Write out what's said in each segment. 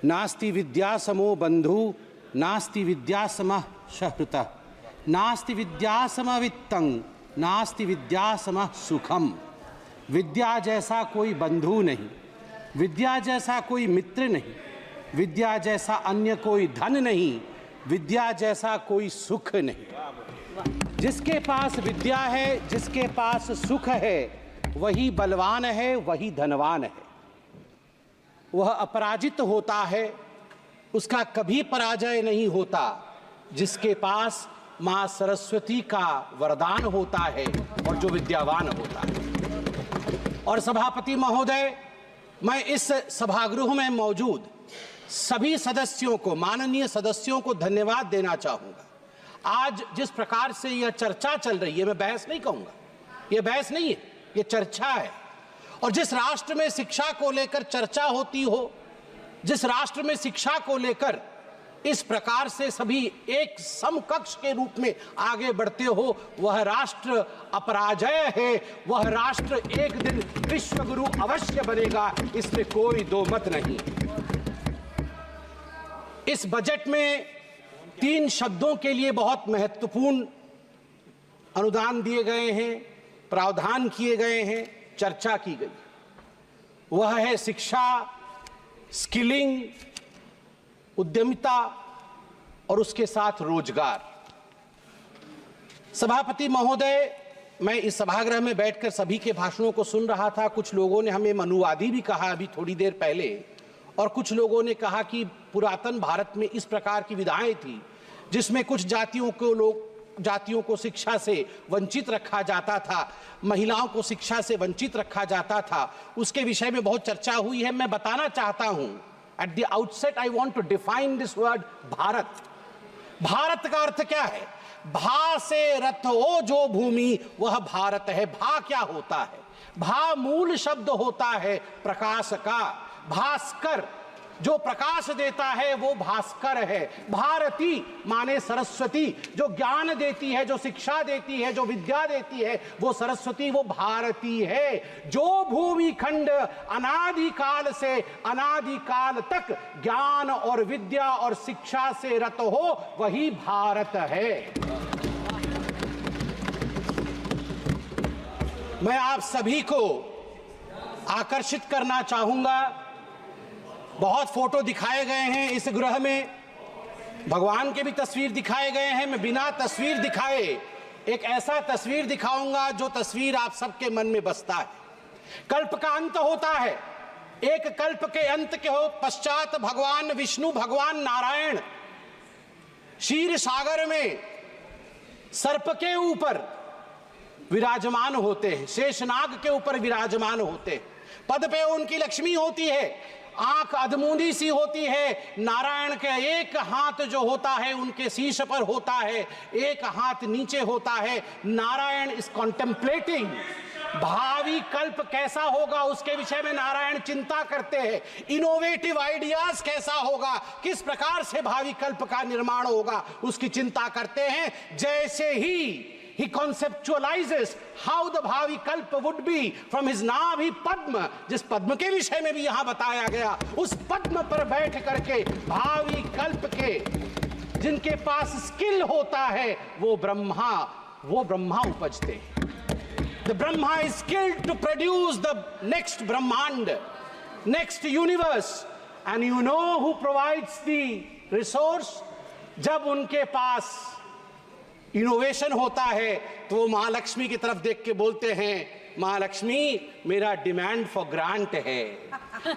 नास्ति विद्या समो बंधु नास्ति विद्या समः सहृतः नास्ति विद्या समवित्तं नास्ति विद्या समः सुखम। विद्या जैसा कोई बंधु नहीं, विद्या जैसा कोई मित्र नहीं, विद्या जैसा अन्य कोई धन नहीं, विद्या जैसा कोई सुख नहीं। जिसके पास विद्या है, जिसके पास सुख है, वही बलवान है, वही धनवान है। वह अपराजित होता है, उसका कभी पराजय नहीं होता। जिसके पास माँ सरस्वती का वरदान होता है और जो विद्यावान होता है। और सभापति महोदय, मैं इस सभागृह में मौजूद सभी सदस्यों को, माननीय सदस्यों को धन्यवाद देना चाहूँगा। आज जिस प्रकार से यह चर्चा चल रही है, मैं बहस नहीं कहूँगा, यह बहस नहीं है, यह चर्चा है। और जिस राष्ट्र में शिक्षा को लेकर चर्चा होती हो, जिस राष्ट्र में शिक्षा को लेकर इस प्रकार से सभी एक समकक्ष के रूप में आगे बढ़ते हो, वह राष्ट्र अपराजय है। वह राष्ट्र एक दिन विश्व गुरु अवश्य बनेगा, इसमें कोई दो मत नहीं। इस बजट में 3 शब्दों के लिए बहुत महत्वपूर्ण अनुदान दिए गए हैं, प्रावधान किए गए हैं, चर्चा की गई। वह है शिक्षा, स्किलिंग, उद्यमिता और उसके साथ रोजगार। सभापति महोदय, मैं इस सभागृह में बैठकर सभी के भाषणों को सुन रहा था। कुछ लोगों ने हमें मनुवादी भी कहा अभी थोड़ी देर पहले, और कुछ लोगों ने कहा कि पुरातन भारत में इस प्रकार की विधाएं थी जिसमें कुछ जातियों को शिक्षा से वंचित रखा जाता था, महिलाओं को शिक्षा से वंचित रखा जाता था। उसके विषय में बहुत चर्चा हुई है। मैं बताना चाहता हूं, at the outset I want to define this word Bharat. Bharat का अर्थ क्या है? भा से रथ हो जो भूमि, वह भारत है। भा क्या होता है? भा मूल शब्द होता है प्रकाश का। भास्कर, जो प्रकाश देता है वो भास्कर है। भारती माने सरस्वती, जो ज्ञान देती है, जो शिक्षा देती है, जो विद्या देती है, वो सरस्वती, वो भारती है। जो भूमि खंड अनादिकाल से अनादिकाल तक ज्ञान और विद्या और शिक्षा से रत हो, वही भारत है। मैं आप सभी को आकर्षित करना चाहूंगा। बहुत फोटो दिखाए गए हैं इस गृह में, भगवान के भी तस्वीर दिखाए गए हैं। मैं बिना तस्वीर दिखाए एक ऐसा तस्वीर दिखाऊंगा जो तस्वीर आप सबके मन में बसता है। कल्प का अंत होता है, एक कल्प के अंत के हो पश्चात भगवान विष्णु, भगवान नारायण क्षीर सागर में सर्प के ऊपर विराजमान होते हैं, शेषनाग के ऊपर विराजमान होते हैं। पद पे उनकी लक्ष्मी होती है, आंख अधमूंदी सी होती है। नारायण का एक हाथ जो होता है उनके शीश पर होता है, एक हाथ नीचे होता है। नारायण इज कॉन्टेम्पलेटिंग, भावी कल्प कैसा होगा उसके विषय में नारायण चिंता करते हैं। इनोवेटिव आइडियाज कैसा होगा, किस प्रकार से भावी कल्प का निर्माण होगा, उसकी चिंता करते हैं। जैसे ही he conceptualizes how the भावी कल्प would be from his नाभि पद्म, जिस पद्म के विषय में भी यहां बताया गया, उस पद्म पर बैठ करके भावी कल्प के जिनके पास स्किल होता है वो ब्रह्मा उपजते हैं। The Brahma is skilled to produce the next Brahmand, next universe, and you know who provides the resource? जब उनके पास इनोवेशन होता है तो वो महालक्ष्मी की तरफ देख के बोलते हैं, महालक्ष्मी मेरा डिमांड फॉर ग्रांट है,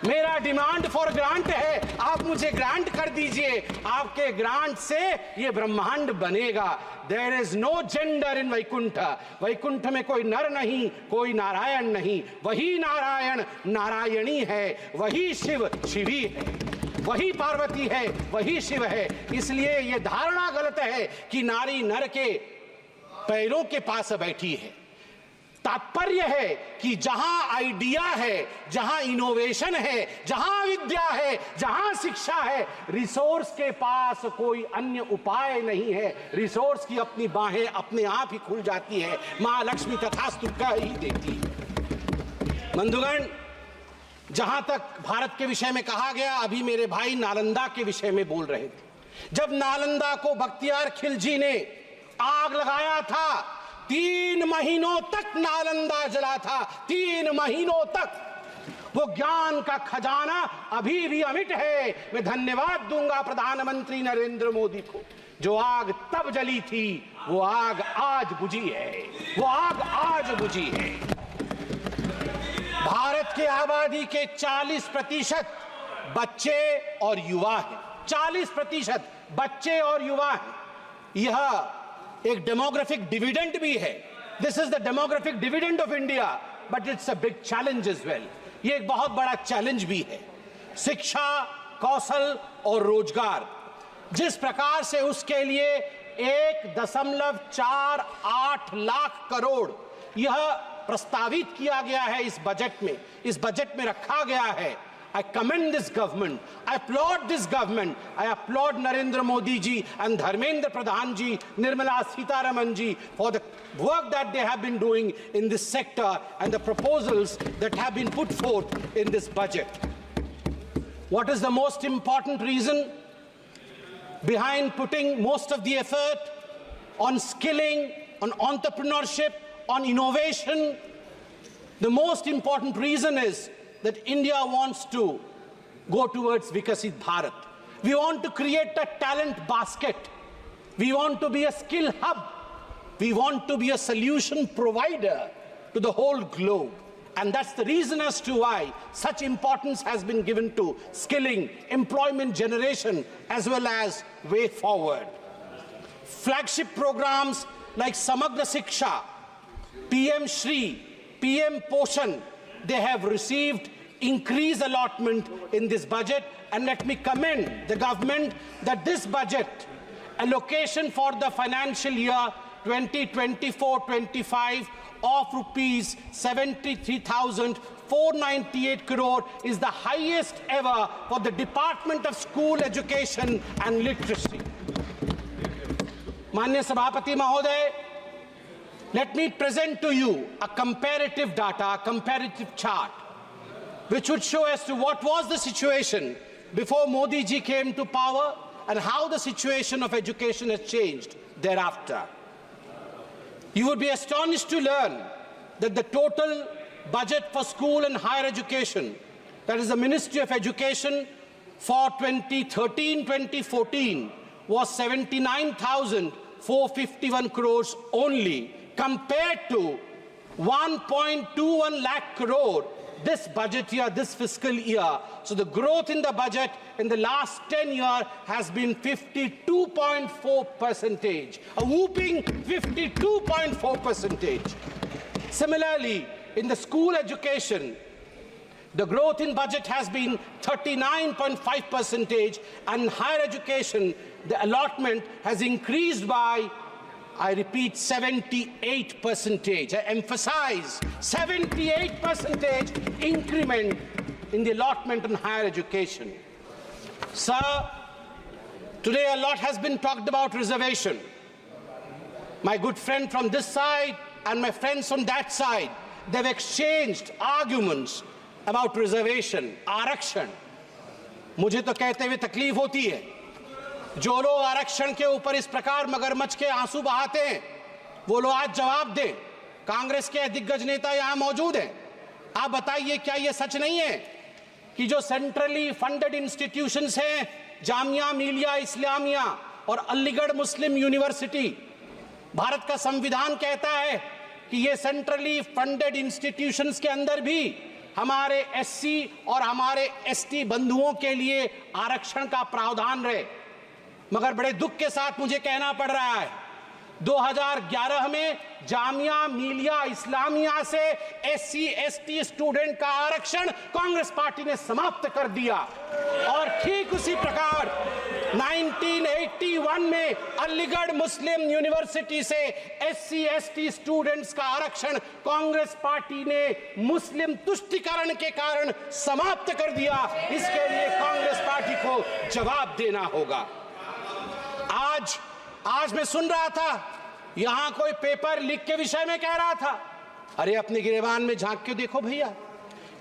मेरा डिमांड फॉर ग्रांट है, आप मुझे ग्रांट कर दीजिए, आपके ग्रांट से ये ब्रह्मांड बनेगा। There is no gender in Vaikuntha, Vaikuntha में कोई नर नहीं, कोई नारायण नहीं, वही नारायण नारायणी है, वही शिव शिवी है, वही पार्वती है, वही शिव है। इसलिए यह धारणा गलत है कि नारी नर के पैरों के पास बैठी है। तात्पर्य है कि जहां आइडिया है, जहां इनोवेशन है, जहां विद्या है, जहां शिक्षा है, रिसोर्स के पास कोई अन्य उपाय नहीं है। रिसोर्स की अपनी बाहें अपने आप ही खुल जाती है, मां लक्ष्मी तथास्तु कह ही देती है। बंधुगण, जहां तक भारत के विषय में कहा गया, अभी मेरे भाई नालंदा के विषय में बोल रहे थे। जब नालंदा को बख्तियार खिलजी ने आग लगाया था, 3 महीनों तक नालंदा जला था, 3 महीनों तक। वो ज्ञान का खजाना अभी भी अमिट है। मैं धन्यवाद दूंगा प्रधानमंत्री नरेंद्र मोदी को। जो आग तब जली थी, वो आग आज बुझी है, वो आग आज बुझी है। भारत की आबादी के 40% बच्चे और युवा हैं। 40% बच्चे और युवा हैं। यह एक डेमोग्राफिक डिविडेंड भी है। This is the demographic dividend of India, but it's a big challenge as well. ये एक बहुत बड़ा चैलेंज भी है। शिक्षा, कौशल और रोजगार, जिस प्रकार से उसके लिए 1.48 लाख करोड़ यह प्रस्तावित किया गया है इस बजट में रखा गया है। I commend this government. I applaud this government. I applaud Narendra Modi ji and Dharmendra Pradhan ji, Nirmala Sitharaman ji for the work that they have been doing in this sector and the proposals that have been put forth in this budget. What is the most important reason behind putting most of the effort on skilling, on entrepreneurship, on innovation? The most important reason is that India wants to go towards Vikasit Bharat. We want to create a talent basket. We want to be a skill hub. We want to be a solution provider to the whole globe. And that's the reason as to why such importance has been given to skilling, employment generation, as well as way forward. Flagship programs like Samagra Shiksha, PM Shri, PM Poshan, they have received increased allotment in this budget, and let me commend the government that this budget allocation for the financial year 2024-25 of rupees 73,498 crore is the highest ever for the Department of School Education and Literacy. Manya Sabhapati Mahoday, let me present to you a comparative data, a comparative chart, which would show as to what was the situation before Modi ji came to power and how the situation of education has changed thereafter. You would be astonished to learn that the total budget for school and higher education, that is the Ministry of Education, for 2013-2014 was 79,451 crores only, compared to 1.21 lakh crore this budget year, this fiscal year. So the growth in the budget in the last 10 years has been 52.4%, a whooping 52.4%. Similarly, in the school education, the growth in budget has been 39.5%, and higher education, the allotment has increased by, I repeat, 78%. I emphasize 78% increment in the allotment on higher education. Sir, today a lot has been talked about reservation. My good friend from this side and my friends from that side, they've exchanged arguments about reservation, आरक्षण. मुझे तो कहते हुए तकलीफ होती है, जो लोग आरक्षण के ऊपर इस प्रकार मगरमच्छ के आंसू बहाते हैं, वो लोग आज जवाब दें। कांग्रेस के दिग्गज नेता यहां मौजूद हैं। आप बताइए, क्या ये सच नहीं है कि जो सेंट्रली फंडेड इंस्टीट्यूशंस हैं, जामिया मिलिया इस्लामिया और अलीगढ़ मुस्लिम यूनिवर्सिटी, भारत का संविधान कहता है कि ये सेंट्रली फंडेड इंस्टीट्यूशंस के अंदर भी हमारे एससी और हमारे एसटी बंधुओं के लिए आरक्षण का प्रावधान रहे। मगर बड़े दुख के साथ मुझे कहना पड़ रहा है, 2011 में जामिया मिलिया इस्लामिया से एससी एसटी स्टूडेंट का आरक्षण कांग्रेस पार्टी ने समाप्त कर दिया। और ठीक उसी प्रकार 1981 में अलीगढ़ मुस्लिम यूनिवर्सिटी से एससी एसटी स्टूडेंट्स का आरक्षण कांग्रेस पार्टी ने मुस्लिम तुष्टीकरण के कारण समाप्त कर दिया। इसके लिए कांग्रेस पार्टी को जवाब देना होगा। आज मैं सुन रहा था, यहां कोई पेपर लीक के विषय में कह रहा था। अरे अपने गिरेबान में झांक के देखो भैया,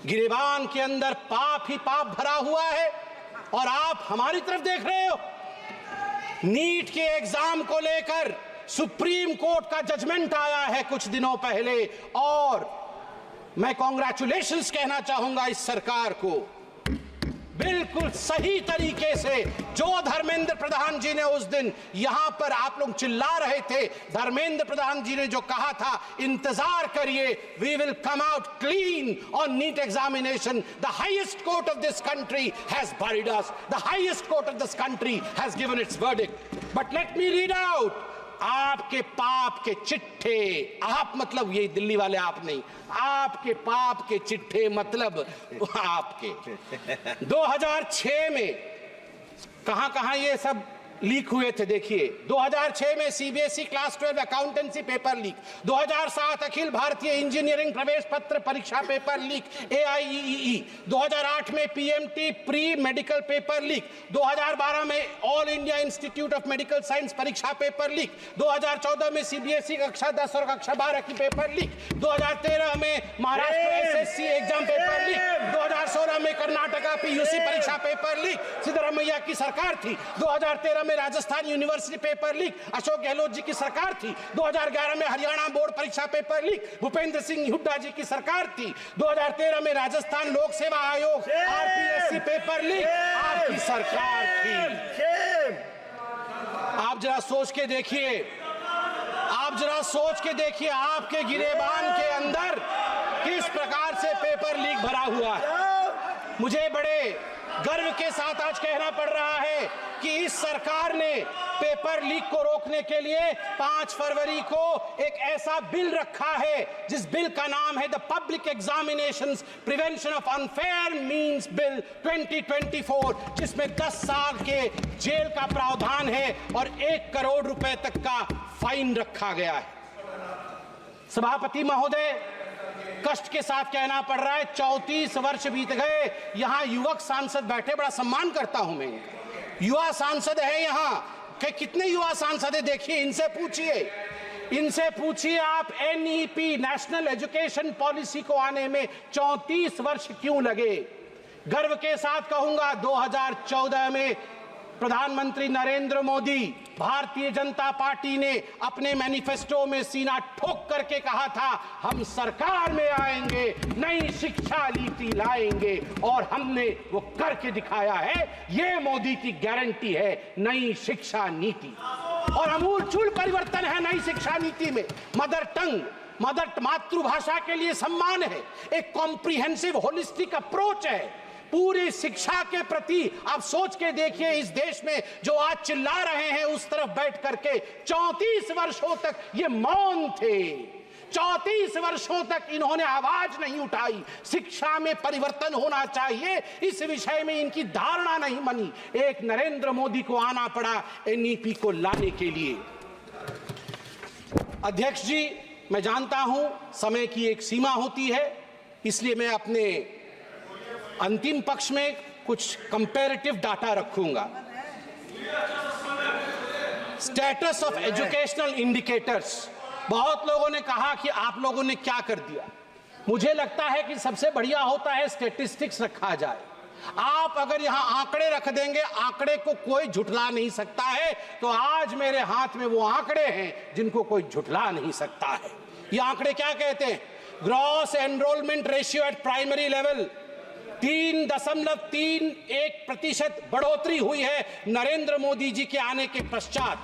गिरेबान के अंदर पाप ही पाप भरा हुआ है और आप हमारी तरफ देख रहे हो। नीट के एग्जाम को लेकर सुप्रीम कोर्ट का जजमेंट आया है कुछ दिनों पहले और मैं कॉन्ग्रेचुलेशंस कहना चाहूंगा इस सरकार को। बिल्कुल सही तरीके से जो धर्मेंद्र प्रधान जी ने उस दिन यहां पर आप लोग चिल्ला रहे थे, धर्मेंद्र प्रधान जी ने जो कहा था इंतजार करिए, we will come out clean on NEET examination, the highest court of this country has buried us, the highest court of this country has given its verdict. But let me read out आपके पाप के चिट्ठे, आप मतलब ये दिल्ली वाले आप नहीं, आपके पाप के चिट्ठे मतलब आपके 2006 में कहां ये सब लीक हुए थे। देखिए 2006 में CBSE class 12 accountancy paper leak, 2007 Akhil Bharatiya engineering प्रवेश पत्र परीक्षा पेपर लीक AIEEE, 2008 में PMT pre medical paper leak, 2012 में all India institute of medical science परीक्षा पेपर लीक, 2014 में सीबीएसई कक्षा 10 और कक्षा 12 की पेपर लीक, 2013 में Maharashtra SSC exam paper leak, 2016 में कर्नाटका पीयूसी परीक्षा पेपर लीक, सिद्धरामैया की सरकार थी, 2013 में Rajasthan university paper leak, Ashok Gehlot ji की सरकार थी, 2011 में हरियाणा बोर्ड परीक्षा पेपर लीक, भूपेंद्र सिंह हुड्डा जी की सरकार थी, 2013 में राजस्थान लोक सेवा आयोग आरपीएससी पेपर लीक आपकी सरकार थी। आप जरा सोच के देखिए, आप जरा सोच के देखिए आपके गिरेबान के अंदर किस प्रकार से पेपर लीक भरा हुआ है। मुझे बड़े गर्व के साथ आज कहना पड़ रहा है कि इस सरकार ने पेपर लीक को रोकने के लिए 5 फरवरी को एक ऐसा बिल रखा है जिस बिल का नाम है the public examinations prevention of unfair means bill 2024, जिसमें 10 साल के जेल का प्रावधान है और 1 करोड़ रुपए तक का फाइन रखा गया है। सभापति महोदय, कष्ट के साथ कहना पड़ रहा है 34 वर्ष बीत गए, यहां युवक सांसद बैठे, बड़ा सम्मान करता हूं मैं, युवा सांसद है यहां कि कितने युवा सांसद है देखिए, इनसे पूछिए आप एनईपी नेशनल एजुकेशन पॉलिसी को आने में 34 वर्ष क्यों लगे। गर्व के साथ कहूंगा 2014 में प्रधानमंत्री नरेंद्र मोदी, भारतीय जनता पार्टी ने अपने मैनिफेस्टो में सीना ठोक करके कहा था हम सरकार में आएंगे, नई शिक्षा नीति लाएंगे और हमने वो करके दिखाया है। ये मोदी की गारंटी है नई शिक्षा नीति और अमूलचूल परिवर्तन है नई शिक्षा नीति में। मदर टंग, मातृभाषा के लिए सम्मान है, एक कॉम्प्रिहेंसिव होलिस्टिक अप्रोच है पूरी शिक्षा के प्रति। आप सोच के देखिए इस देश में जो आज चिल्ला रहे हैं उस तरफ बैठ करके 34 वर्षों तक ये मौन थे, 34 वर्षों तक इन्होंने आवाज नहीं उठाई। शिक्षा में परिवर्तन होना चाहिए, इस विषय में इनकी धारणा नहीं बनी। एक नरेंद्र मोदी को आना पड़ा एनईपी को लाने के लिए। अध्यक्ष जी, मैं जानता हूं समय की एक सीमा होती है, इसलिए मैं अपने अंतिम पक्ष में कुछ कंपैरेटिव डाटा रखूंगा। स्टेटस ऑफ एजुकेशनल इंडिकेटर्स, बहुत लोगों ने कहा कि आप लोगों ने क्या कर दिया। मुझे लगता है कि सबसे बढ़िया होता है स्टैटिस्टिक्स रखा जाए। आप अगर यहां आंकड़े रख देंगे, आंकड़े को कोई झुठला नहीं सकता है, तो आज मेरे हाथ में वो आंकड़े हैं जिनको कोई झुठला नहीं सकता है। ये आंकड़े क्या कहते हैं? Gross enrolment ratio at primary level 3.31% बढ़ोतरी हुई है नरेंद्र मोदी जी के आने के पश्चात।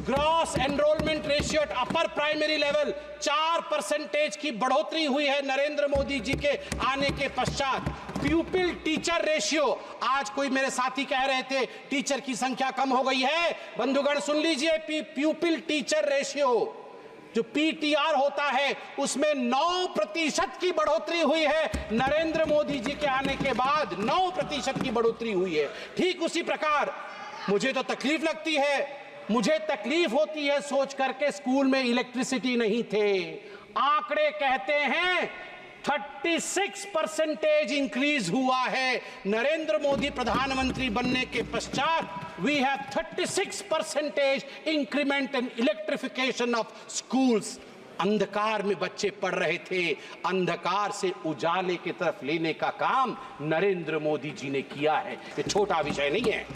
Gross enrolment ratio at upper primary level 4% की बढ़ोतरी हुई है नरेंद्र मोदी जी के आने के पश्चात। प्यूपिल टीचर रेशियो, आज कोई मेरे साथी कह रहे थे टीचर की संख्या कम हो गई है, बंधुगण सुन लीजिए, प्यूपिल टीचर रेशियो जो पीटीआर होता है उसमें 9% की बढ़ोतरी हुई है नरेंद्र मोदी जी के आने के बाद, 9% की बढ़ोतरी हुई है। ठीक उसी प्रकार मुझे तो तकलीफ लगती है, मुझे तकलीफ होती है सोच करके स्कूल में इलेक्ट्रिसिटी नहीं थे। आंकड़े कहते हैं 36% इंक्रीज हुआ है नरेंद्र मोदी प्रधानमंत्री बनने के पश्चात। We have 36% increment in electrification of schools. अंधकार में बच्चे पढ़ रहे थे। अंधकार से उजाले की तरफ लेने का काम नरेंद्र मोदी जी ने किया है। ये छोटा विषय नहीं है।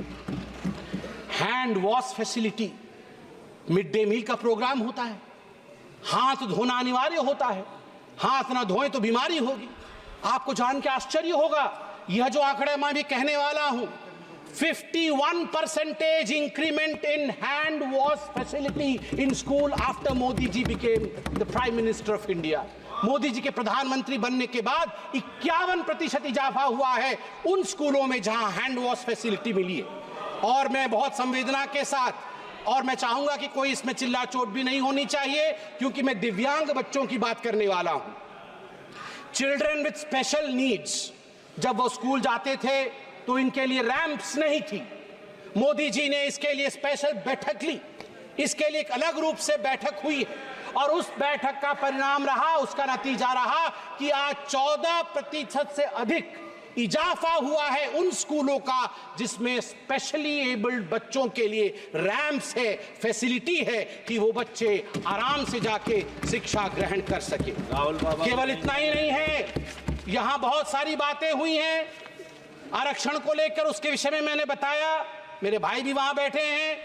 Hand wash facility, mid day meal का प्रोग्राम होता है, हाथ धोना अनिवार्य होता है, हाथ ना धोएं तो बीमारी होगी। आपको जान के आश्चर्य होगा, यह जो आंकड़ा मैं भी कहने वाला हूं, 51% increment in hand wash facility in school after Modi ji became the Prime Minister of India. Modi ji के प्रधानमंत्री बनने के बाद 51% इजाफा हुआ है उन स्कूलों में जहां हैंड वॉश फैसिलिटी मिली है। और मैं बहुत संवेदना के साथ, और मैं चाहूंगा कि कोई इसमें चिल्ला चोट भी नहीं होनी चाहिए, क्योंकि मैं दिव्यांग बच्चों की बात करने वाला हूं। चिल्ड्रन विथ स्पेशल नीड्स, जब वो स्कूल जाते थे तो इनके लिए रैंप्स नहीं थी। मोदी जी ने इसके लिए स्पेशल बैठक ली, इसके लिए एक अलग रूप से बैठक हुई, और उस बैठक का परिणाम रहा, उसका नतीजा रहा कि आज 14% से अधिक इजाफा हुआ है उन स्कूलों का जिसमें स्पेशली एबल्ड बच्चों के लिए रैंप्स है, फैसिलिटी है कि वो बच्चे आराम से जाके शिक्षा ग्रहण कर सके। केवल इतना ही नहीं है, यहां बहुत सारी बातें हुई हैं आरक्षण को लेकर, उसके विषय में मैंने बताया। मेरे भाई भी वहां बैठे हैं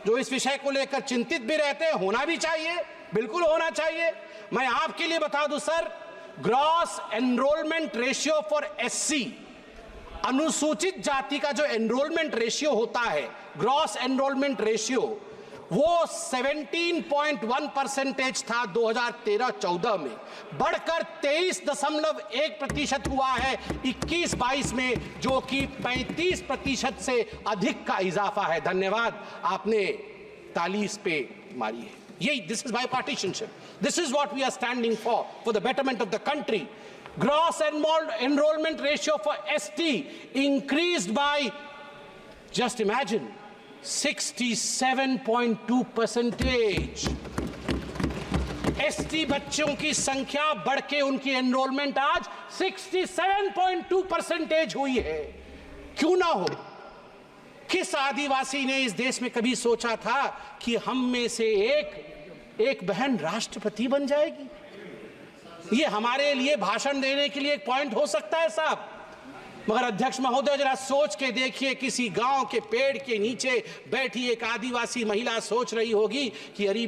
जो इस विषय को लेकर चिंतित भी रहते हैं। होना भी चाहिए, बिल्कुल होना चाहिए। मैं आपके लिए बता दूं sir, gross enrolment ratio for SC, अनुसूचित जाति का जो एनरोलमेंट रेशियो होता है, ग्रॉस एनरोलमेंट रेशियो, वो 17.1% था 2013-14 में, बढ़कर 23.1% हुआ है 21-22 में, जो कि 35% से अधिक का इजाफा है। धन्यवाद, आपने ताली इस पे मारी है। यही, this is bipartisanship, this is what we are standing for the betterment of the country. Gross enrollment ratio for ST increased by, just imagine, 67.2%। ST बच्चों की संख्या बढ़ के उनकी एनरोलमेंट आज 67.2% हुई है। क्यों ना हो? किस आदिवासी ने इस देश में कभी सोचा था कि हम में से एक बहन राष्ट्रपति बन जाएगी? ये हमारे लिए भाषण देने के लिए एक पॉइंट हो सकता है साहब, मगर अध्यक्ष महोदय जरा सोच के देखिए, किसी गांव के पेड़ के नीचे बैठी एक आदिवासी महिला सोच रही होगी कि अरे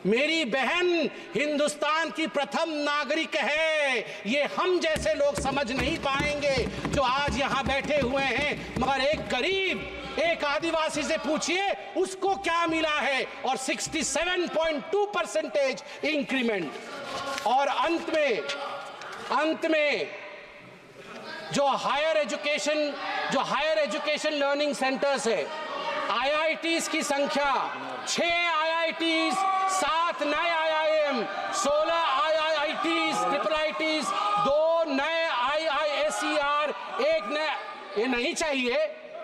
मेरी बहन हिंदुस्तान की प्रथम नागरिक है। ये हम जैसे लोग समझ नहीं पाएंगे जो आज यहां बैठे हुए हैं, मगर एक गरीब, एक आदिवासी से पूछिए उसको क्या मिला है, और 67.2% इंक्रीमेंट। और अंत में जो हायर एजुकेशन लर्निंग सेंटर्स है, IITs की संख्या 6 IITs, 7 नए IIM, 16 IITs, IIITs, 2 नए IISER, 1 नया, ये नहीं चाहिए।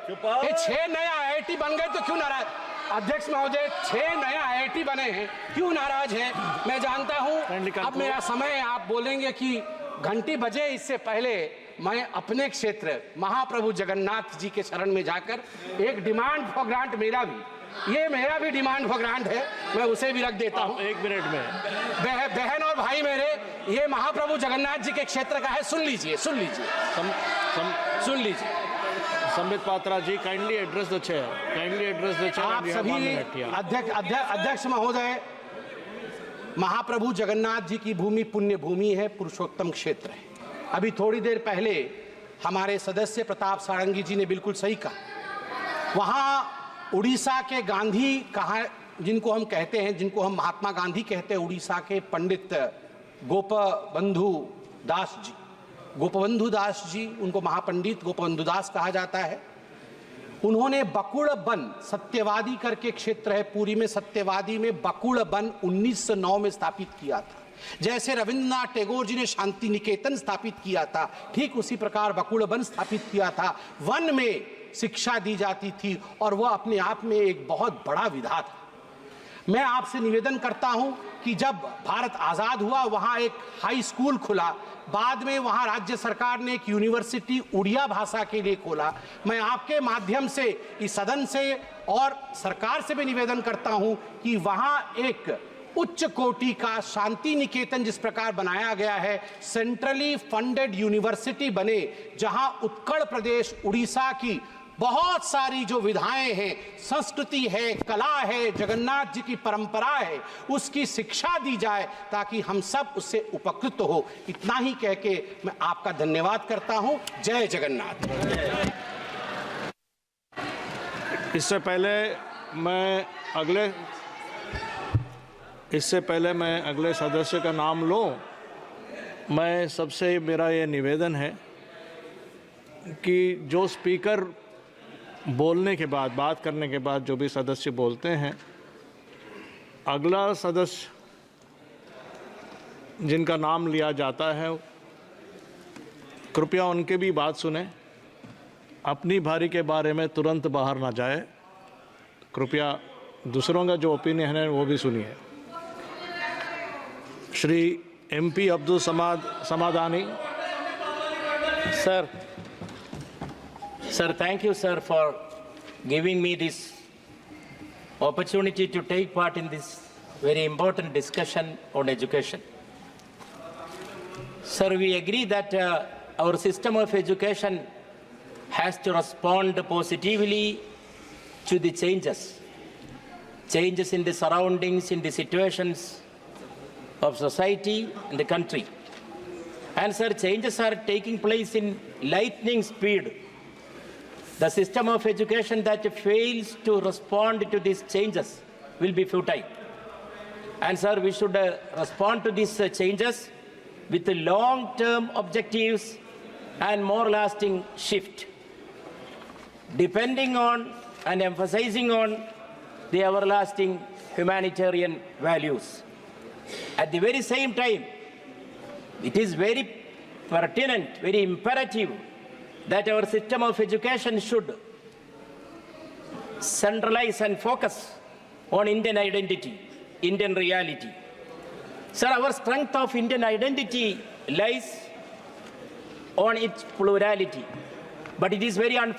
ये 6 नए IIT बन गए तो क्यों नाराज? अध्यक्ष महोदय, 6 नए IIT बने हैं, क्यों नाराज हैं? मैं जानता हूं अब मेरा समय, आप बोलेंगे कि घंटी बजे, इससे पहले मैं अपने क्षेत्र महाप्रभु जगन्नाथ जी के शरण में जाकर एक डिमांड फॉर ग्रांट, मेरा भी डिमांड फॉर ग्रांट है, मैं उसे भी रख देता हूं 1 मिनट में। बहन और भाई मेरे, ये महाप्रभु जगन्नाथ जी के क्षेत्र का है, सुन लीजिए। संबित पात्रा जी, काइंडली एड्रेस द चेयर। आप सभी अध्यक्ष महोदय, महाप्रभु जगन्नाथ जी की भूमि पुण्य भूमि है, पुरुषोत्तम क्षेत्र है। अभी थोड़ी देर पहले हमारे सदस्य प्रताप सारंगी जी ने बिल्कुल सही कहा, वहां उड़ीसा के गांधी कहा, जिनको हम कहते हैं, जिनको हम महात्मा गांधी कहते हैं, उड़ीसा के पंडित गोपबंधु दास जी, उनको महापंडित गोपबंधु दास कहा जाता है। उन्होंने बकुड़ वन, सत्यवादी करके क्षेत्र है पुरी में, सत्यवादी में बकुड़ वन 1909 में स्थापित किया था। जैसे रविंद्रनाथ टैगोर जी ने शांति निकेतन स्थापित किया था, ठीक उसी प्रकार बकुड़ वन स्थापित किया था। वन में शिक्षा दी जाती थी और वह अपने आप में एक बहुत बड़ा विधा था। मैं आपसे निवेदन करता हूं कि जब भारत आज़ाद हुआ, वहां एक हाई स्कूल खुला, बाद में वहां राज्य सरकार ने एक यूनिवर्सिटी उड़िया भाषा के लिए खोला। मैं आपके माध्यम से इस सदन से और सरकार से भी निवेदन करता हूं कि वहां एक उच्च कोटि का शांति निकेतन जिस प्रकार बनाया गया है, सेंट्रली फंडेड यूनिवर्सिटी बने, जहां उत्कल प्रदेश उड़ीसा की बहुत सारी जो विधाएं हैं, संस्कृति है, कला है, जगन्नाथ जी की परंपरा है, उसकी शिक्षा दी जाए ताकि हम सब उससे उपकृत हो। इतना ही कह के मैं आपका धन्यवाद करता हूं। जय जगन्नाथ। इससे पहले मैं अगले सदस्य का नाम लूं, मैं सबसे मेरा ये निवेदन है कि जो स्पीकर बोलने के बाद, बात करने के बाद जो भी सदस्य बोलते हैं, अगला सदस्य जिनका नाम लिया जाता है कृपया उनके भी बात सुने, अपनी बारी के बारे में तुरंत बाहर ना जाए, कृपया दूसरों का जो ओपिनियन है वो भी सुनिए। Shri MP Abdul समादानी। Sir, thank you, sir, for giving me this opportunity to take part in this very important discussion on education. Sir, we agree that our system of education has to respond positively to the changes in the surroundings, in the situations of society and the country. And sir, changes are taking place in lightning speed. The system of education that fails to respond to these changes will be futile. And sir, we should respond to these changes with long-term objectives and more lasting shift, depending on and emphasizing on the everlasting humanitarian values. At the very same time, it is very pertinent, very imperative that our system of education should centralize and focus on Indian identity, Indian reality. Sir, our strength of Indian identity lies on its plurality, but it is very unfortunate